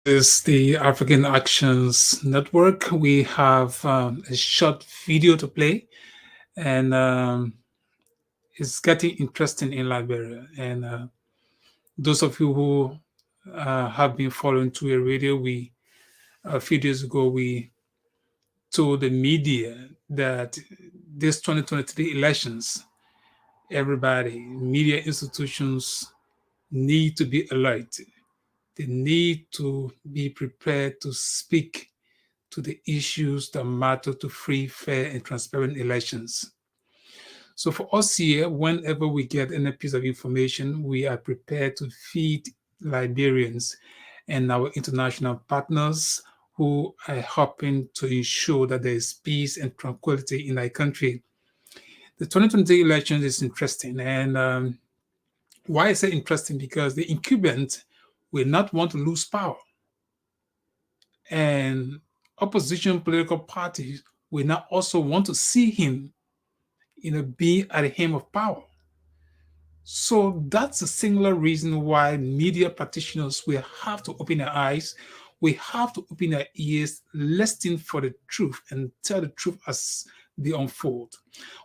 Is the African Actions Network. We have a short video to play, and it's getting interesting in Liberia. And those of you who have been following to a radio, a few days ago we told the media that this 2023 elections, everybody, media institutions need to be alert. They need to be prepared to speak to the issues that matter to free, fair, and transparent elections. So for us here, whenever we get any piece of information, we are prepared to feed Liberians and our international partners who are helping to ensure that there is peace and tranquility in our country. The 2020 elections is interesting. And why I say interesting? Because the incumbent will not want to lose power. And opposition political parties will not also want to see him, be at the helm of power. So that's a singular reason why media practitioners will have to open their eyes, we have to open their ears, listen for the truth and tell the truth as they unfold.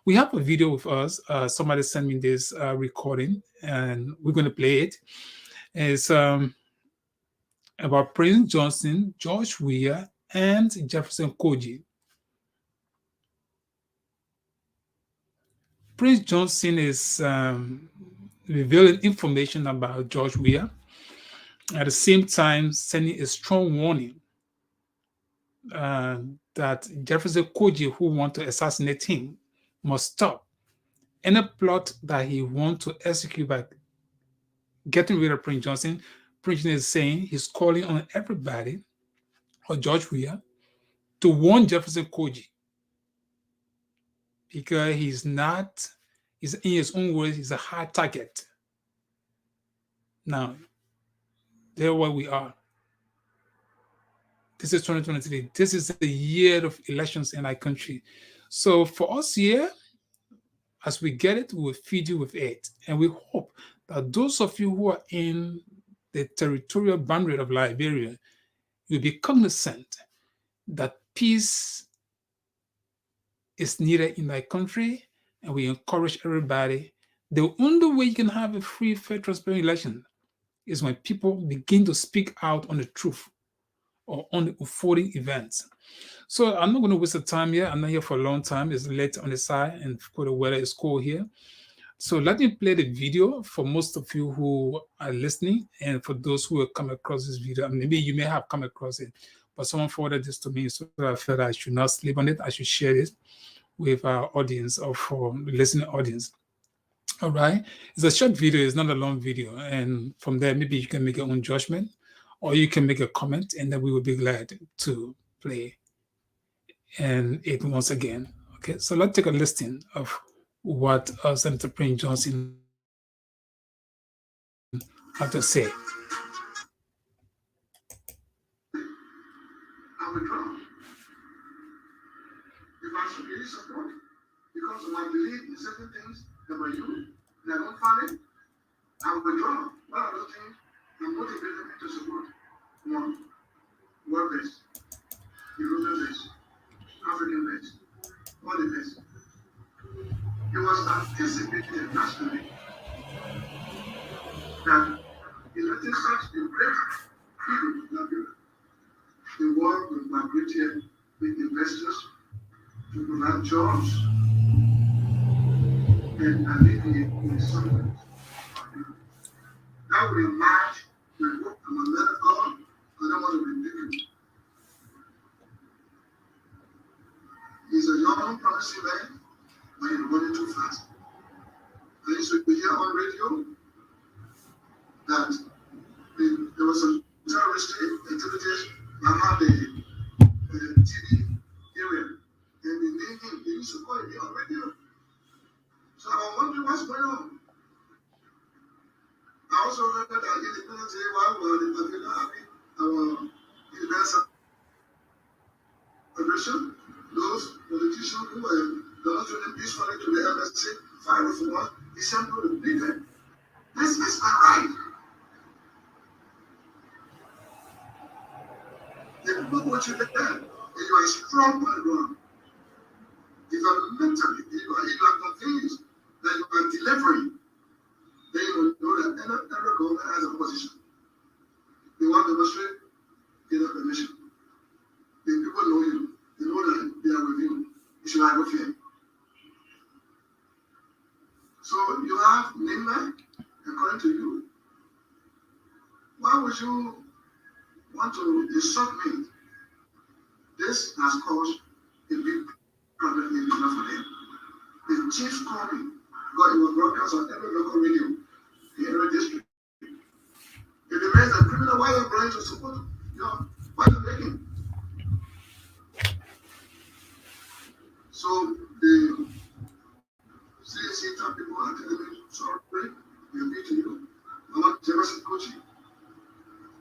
We have a video with us. Somebody sent me this recording, and we're going to play it. It's about President Johnson, George Weah, and Jefferson Koijee. Prince Johnson is revealing information about George Weah, at the same time sending a strong warning that Jefferson Koijee, who want to assassinate him, must stop. Any plot that he want to execute by getting rid of Prince Johnson, Prince Johnson is saying he's calling on everybody, or George Weah, to warn Jefferson Koijee because he's in his own words, he's a hard target. Now, there where we are. This is 2023. This is the year of elections in our country. So for us here, as we get it, we'll feed you with it. And we hope that those of you who are in the territorial boundary of Liberia will be cognizant that peace is needed in our country, and we encourage everybody. The only way you can have a free, fair, transparent election is when people begin to speak out on the truth or on the unfolding events. So I'm not going to waste the time here. I'm not here for a long time. It's late on the side, and the weather is cold here. So let me play the video for most of you who are listening, and for those who have come across this video. Maybe you may have come across it, but someone forwarded this to me, so I felt I should not sleep on it. I should share it with our audience, or for the listening audience. All right. It's a short video. It's not a long video. And from there, maybe you can make your own judgment, or you can make a comment, and then we will be glad to play and it once again. Okay. So let's take a listen of what Senator Prince Johnson had to say. I withdraw. If I should really support, because of my belief in certain things that were you, that I don't find it, I will withdraw. What are those things that motivated me to support? One, work-based, European-based, African-based, money-based. It was anticipated nationally that electing such a great people in Liberia, the world will migrate here with investors to provide jobs and alleviate the suffering of people. That will enlarge the work of the man of God, because I want to be bigger. He's a young, promising man, but he's running too fast. I used to hear on radio that there was some terrorist activities around the TV area. And they used to call me on radio. So I wonder what's going on. I also heard that independence day while the African Army, our independence celebration, those politicians who were demonstrating peacefully to the embassy, 501, he sent to the people. This is not right. people put you there, and you are strong on the ground. If you are mentally, if you are convinced that you are delivering, then you will know that every government has a position. They want to demonstrate, get a permission. The people know you, they know that they are with you. You should have no fear. So you have mainland, according to you. Why would you want to insult me? This has caused a big problem in Ghana for them. The chief called me, because it was broadcast on every local radio in every district. If the man is a criminal, why are you going to support him? Why are you making? So the CAC top people are telling me, sorry, we'll be to you. I want Jefferson Koijee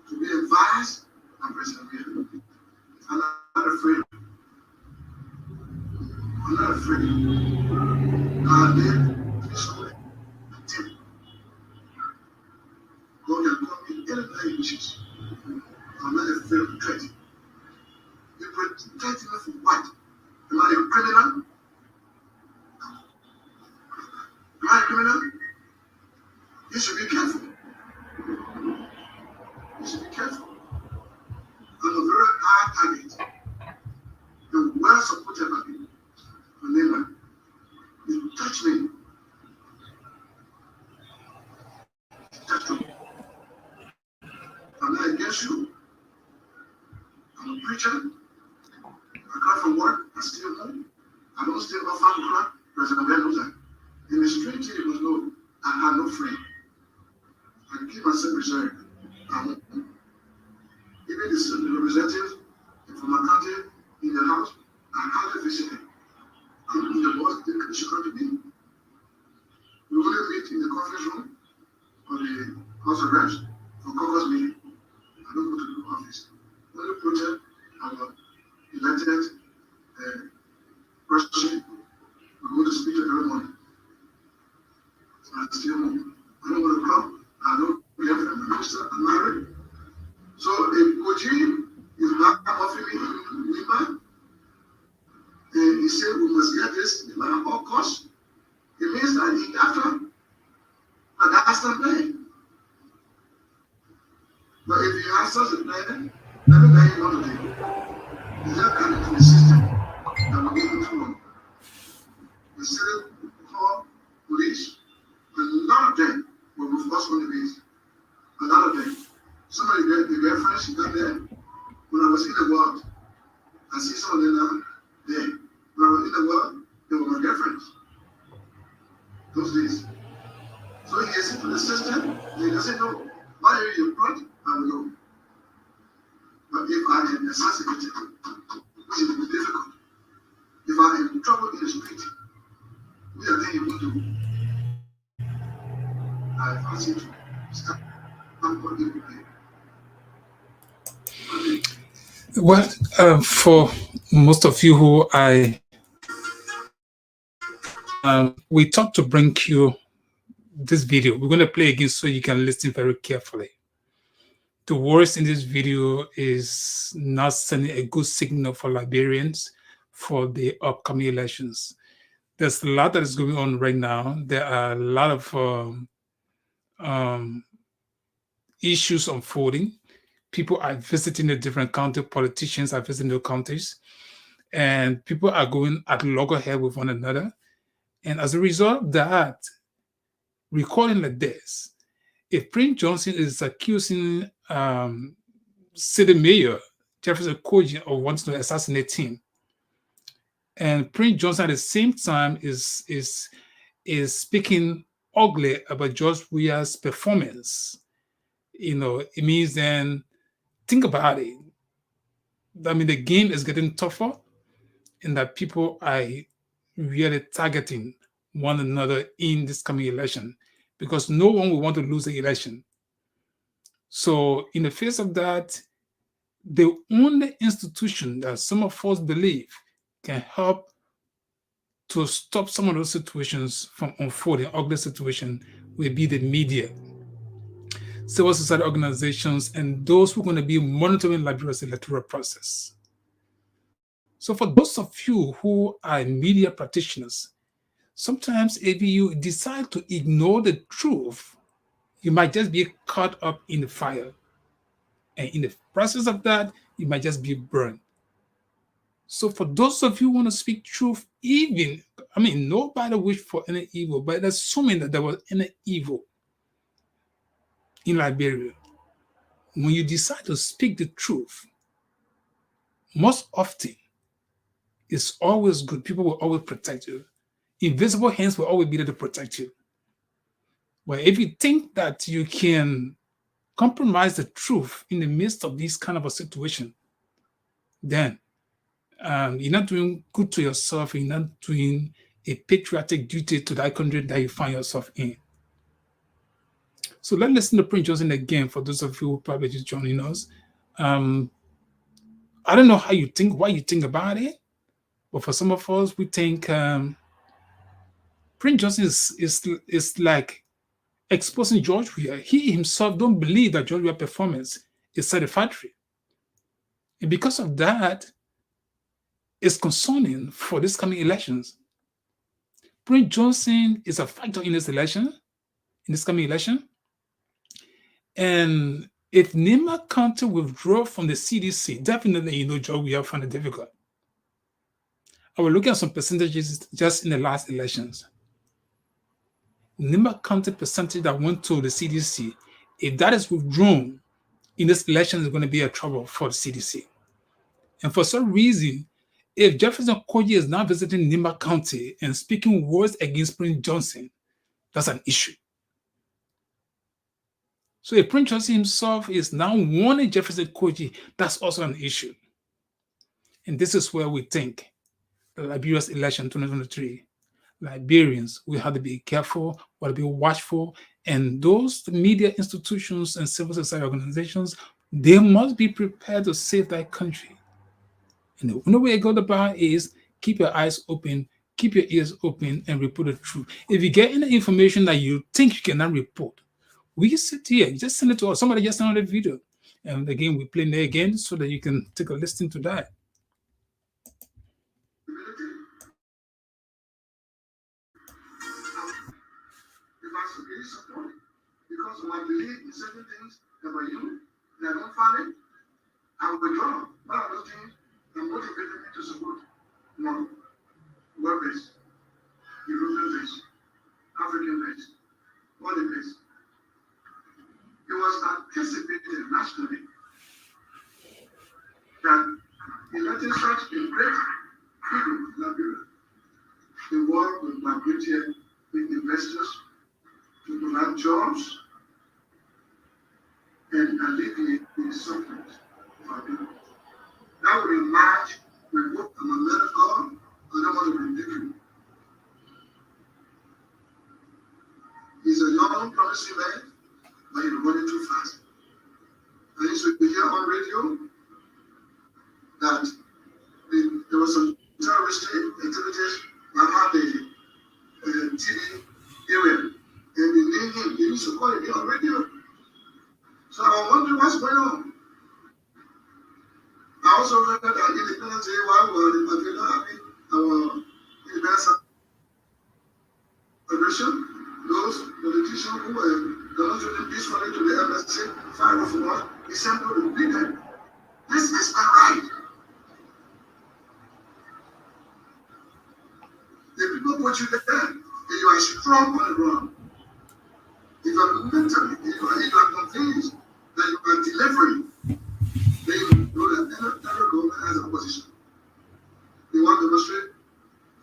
to be advised by President Weah. I'm not afraid. I'm not afraid. God did somewhere. God can call me anytime he wishes. I'm not afraid of threat. You threaten me for what? Am I a criminal? Am I a criminal? You should be careful. You should be careful. I'm a very hard target. You're well supported by people. Remember, you touch me. Touch me. I'm not against you. I'm a preacher. I come from work. I steal home. I don't steal off 5 o'clock. President Weah knows that. In the street, he was no, I had no friend. I keep myself reserved. Even the representatives from my country in the house, I hardly visit them. In the boss, they should come to me. We only meet in the conference room or the House of Reps for caucus meeting. I don't go to the office. Only project I was elected president. We go to speak every morning. So I stay home. I don't want to come. I don't care for the minister. I'm married. So if Koijee is not offering me Lima, and he said we must get this Lima at all costs, it means that he after and that's the plan. But if he has such a plan, let me tell you what to do. Is that kind of the system that we're going through? The city call police, a lot of them were with us on the base. A lot of them. Some of the girlfriends got there. When I was in the world, I see some of them now there. When I was in the world, they were my girlfriends. Those days. So he gets into the system, and he doesn't know. Why are you in front? I will know. But if I am assassinated, which is difficult, if I am in trouble in the street, which I think you will do, I advise you to stop. I'm going to be Well, for most of you who we thought to bring you this video. We're going to play again so you can listen very carefully. The words in this video is not sending a good signal for Liberians for the upcoming elections. There's a lot that is going on right now. There are a lot of issues unfolding. People are visiting the different county, politicians are visiting the counties, and people are going at loggerhead with one another. And as a result of that, recording like this, if Prince Johnson is accusing city mayor Jefferson Koijee of wanting to assassinate him, and Prince Johnson at the same time is speaking ugly about George Weah's performance, it means then think about it. I mean, the game is getting tougher, and that people are really targeting one another in this coming election because no one will want to lose the election. So, in the face of that, the only institution that some of us believe can help to stop some of those situations from unfolding, ugly situation, will be the media. civil society organizations, and those who are going to be monitoring Liberia's electoral process. So for those of you who are media practitioners, sometimes if you decide to ignore the truth, you might just be caught up in the fire. And in the process of that, you might just be burned. So for those of you who want to speak truth, nobody wished for any evil, but assuming that there was any evil in Liberia, when you decide to speak the truth, most often it's always good. People will always protect you. Invisible hands will always be there to protect you. But if you think that you can compromise the truth in the midst of this kind of a situation, then you're not doing good to yourself. You're not doing a patriotic duty to that country that you find yourself in. So let's listen to Prince Johnson again for those of you who probably just joining us. I don't know how you think, what you think about it, but for some of us, we think Prince Johnson is like exposing George Weah. He himself don't believe that George Weah's performance is satisfactory. And because of that, it's concerning for these coming elections. Prince Johnson is a factor in this coming election. And if Nima County withdraw from the CDC, definitely George Weah find it difficult. I was looking at some percentages just in the last elections. Nima County percentage that went to the CDC, if that is withdrawn in this election, is going to be a trouble for the CDC. And for some reason, if Jefferson Koijee is now visiting Nima County and speaking words against Prince Johnson, that's an issue. So if Prince Johnson himself is now warning Jefferson Koijee, that's also an issue. And this is where we think the Liberia's election 2023, Liberians, we have to be careful, we have to be watchful, and those media institutions and civil society organizations, they must be prepared to save that country. And the only way I go about is keep your eyes open, keep your ears open, and report the truth. If you get any information that you think you cannot report, we sit here, just send it to us. Somebody just sent out a video. And again, we play it again so that you can take a listen to that. Because of my belief in certain things about you that I don't find it, I will withdraw. One of those things that motivated me to support. No, web-based, European-based, African-based, money-based. It was anticipated nationally that electing such a great people in Liberia, the world will migrate here with investors to provide jobs and alleviate the suffering of our people. That would emerge with what I'm a man of God, I don't want to be ridiculed. He's a young, promising man, but he's running too fast. I used to hear on radio that there was some terrorist activities around the TV area. And they named him, they used to call him on radio. So I wonder what's going on. I also read that Independence Day, while we were not happy, our independence celebration, those politicians who were demonstrating peacefully to the embassy, fire off one, he sent to the leader. This is not right. The people put you there, and you are strong on the ground. If you are mentally, if you are convinced that you are delivering, then you know that every government has a position. They want to demonstrate,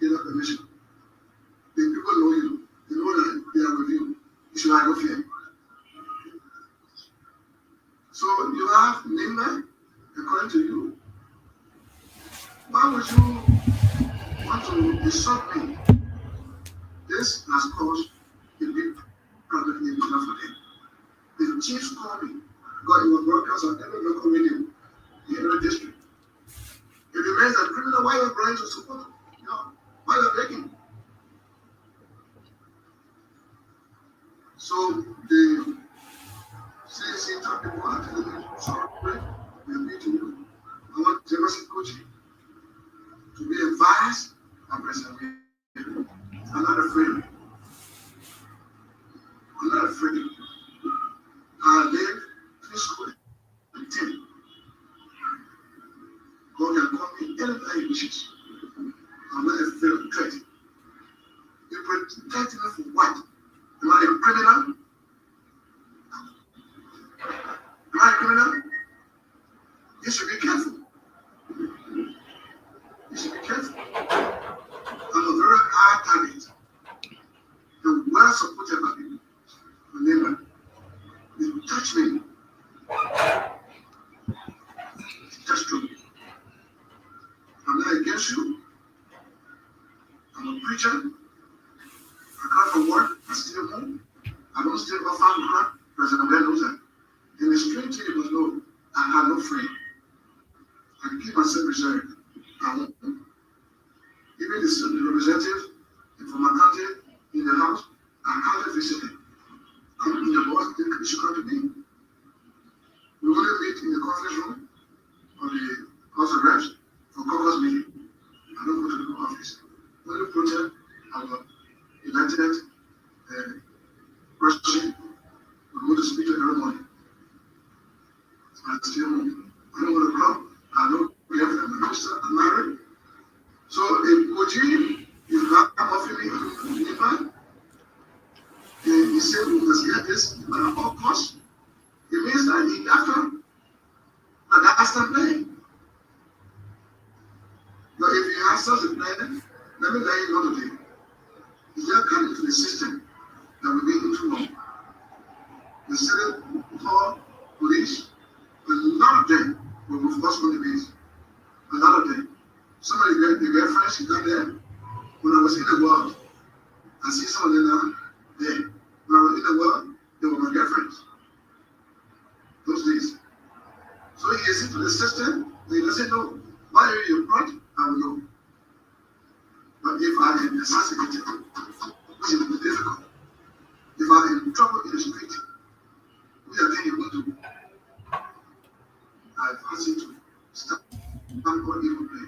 get a permission. The people know you. They know that they are with you. You should have no fear. So you have Nima, according to you. Why would you want to insult me? This has caused a big problem in Ghana for them. The chiefs called me, got your broadcast on every local radio in every district. It remains a criminal. Why you're trying to support? Why you're begging? So the indict me for what? Am I a criminal? Am I a criminal? You should be careful. You should be careful. I'm a very hard target. You're well supported by people. Remember, you touch me. That's true. I'm not against you. I'm a preacher. I come from work. I stay home. I don't stay about 5 o'clock. President Weah knows that. In the street, you must know I have no friend. I can keep myself reserved. I won't. Even the representative from my country in the house, I hardly visit them. I'm in the boss, they should come to me. We only meet in the conference room or the House of Reps for caucus meeting. I don't go to the office. When the project, I'm elected president, we go to speak every morning. I stay home. I don't want to come. I know we have a minister, I'm married. So if Koijee is not offering me to Nepal, he said we must get this at all costs. It means that he after and that's the plan. But if you have such a plan, let me let you know today. It's just coming to the system that we've been too long. The Senate, Hall, police, a lot of them will of course on the base. A lot of them. Somebody the girlfriends she got there. When I was in the world, I see some of them now there. When I was in the world, they were my girlfriends. Those days. So he is into the system, he doesn't know why are you brought, I will know. But if I am assassinated, which is difficult, if I am in trouble in the street, which I think you will do, I've asked you to stop what evil play.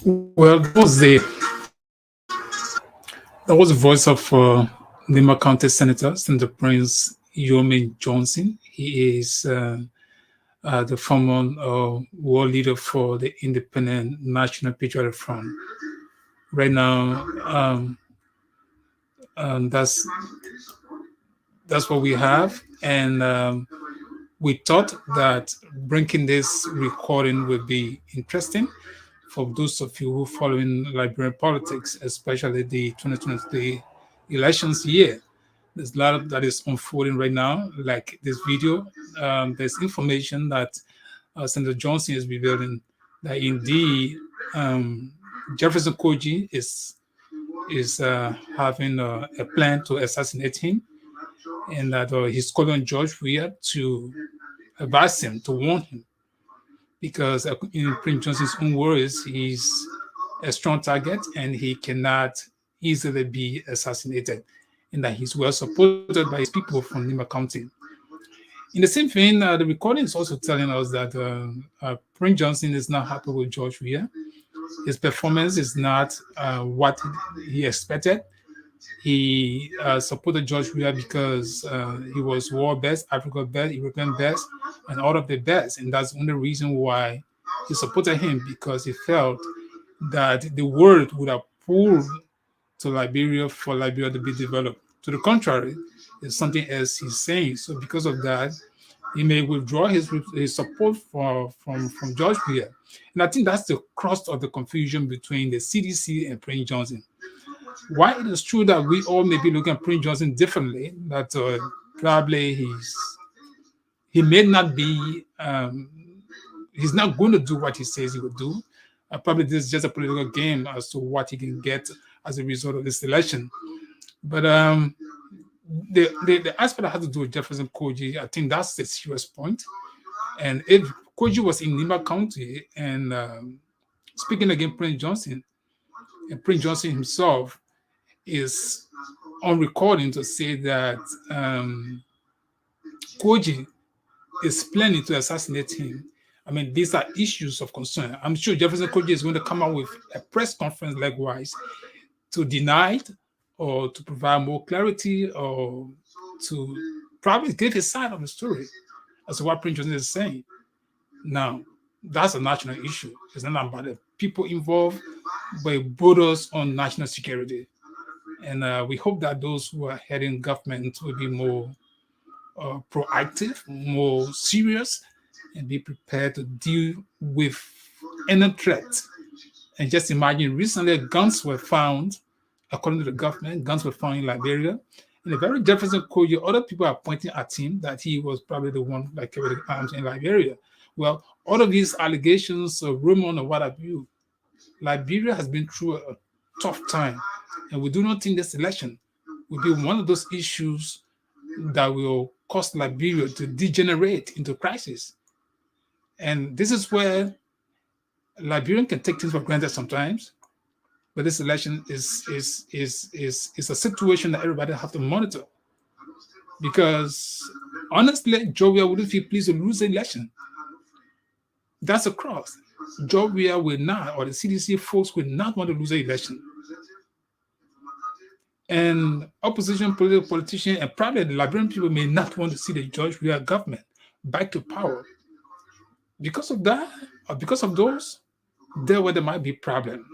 Well, that was the voice of Lima County Senator Prince Yomi Johnson. He is the former war leader for the Independent National Patriotic Front. Right now, that's what we have, and we thought that bringing this recording would be interesting for those of you who following Liberian politics, especially the 2023 elections year. There's a lot that is unfolding right now, like this video. There's information that Senator Johnson is revealing that indeed Jefferson Koijee is having a plan to assassinate him, and that he's calling on George Weah to advise him, to warn him, because in Prince Johnson's own words, he's a strong target and he cannot easily be assassinated, and that he's well supported by his people from Lima County. In the same vein, the recording is also telling us that Prince Johnson is not happy with George Weah. His performance is not what he expected. He supported George Weah because he was world best, Africa best, European best, and all of the best. And that's the only reason why he supported him, because he felt that the world would have pulled to Liberia for Liberia to be developed. To the contrary, it's something else he's saying. So because of that, he may withdraw his support from George Weah. And I think that's the crust of the confusion between the CDC and Prince Johnson. Why it is true that we all may be looking at Prince Johnson differently, that probably he may not be, he's not going to do what he says he would do. Probably this is just a political game as to what he can get as a result of this election. But the aspect that has to do with Jefferson Koijee, I think that's the serious point. And if Koijee was in Lima County and speaking against Prince Johnson, and Prince Johnson himself is on recording to say that Koijee is planning to assassinate him. I mean, these are issues of concern. I'm sure Jefferson Koijee is going to come out with a press conference likewise to deny it, or to provide more clarity, or to probably give his side of the story as to what Prince Johnson is saying. Now, that's a national issue. It's not about the people involved, but it borders on national security. And we hope that those who are heading government will be more proactive, more serious, and be prepared to deal with any threat. And just imagine, recently guns were found, according to the government, guns were found in Liberia. And the very Jefferson Koijee, other people are pointing at him that he was probably the one that carried the arms in Liberia. Well, all of these allegations of rumor or what have you, Liberia has been through a tough time. And we do not think this election will be one of those issues that will cause Liberia to degenerate into crisis. And this is where Liberian can take things for granted sometimes, but this election is a situation that everybody have to monitor. Because honestly, Joe Weah wouldn't feel pleased to lose the election. That's a cross. Joe Weah will not, or the CDC folks will not want to lose the election. And opposition politicians and probably the Liberian people may not want to see the George Weah government back to power. Because of that, or because of those, there might be problem.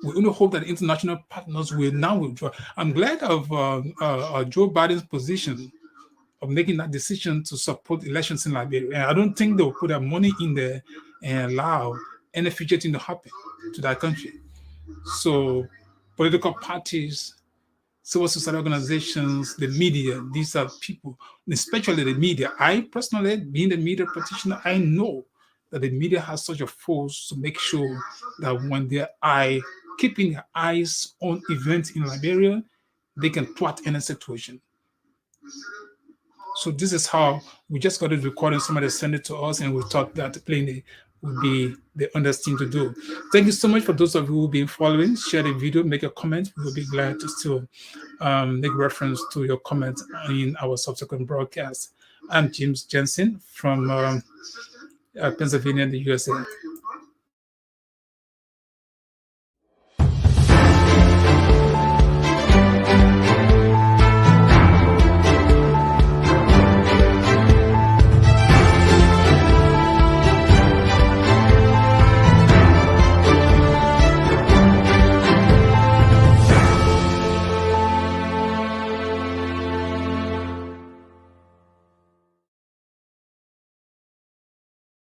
We only hope that international partners will now withdraw. I'm glad of Joe Biden's position of making that decision to support elections in Liberia. And I don't think they will put their money in there and allow any future thing to happen to that country. So political parties, civil society organizations, the media, these are people, especially the media. I personally, being a media practitioner, I know that the media has such a force to make sure that when they are keeping their eyes on events in Liberia, they can thwart any situation. So this is how we just got it recording. Somebody sent it to us, and we thought that playing it would be the honest thing to do. Thank you so much for those of you who've been following. Share the video, make a comment. We'll be glad to still make reference to your comment in our subsequent broadcast. I'm James Jensen from Pennsylvania, in the USA.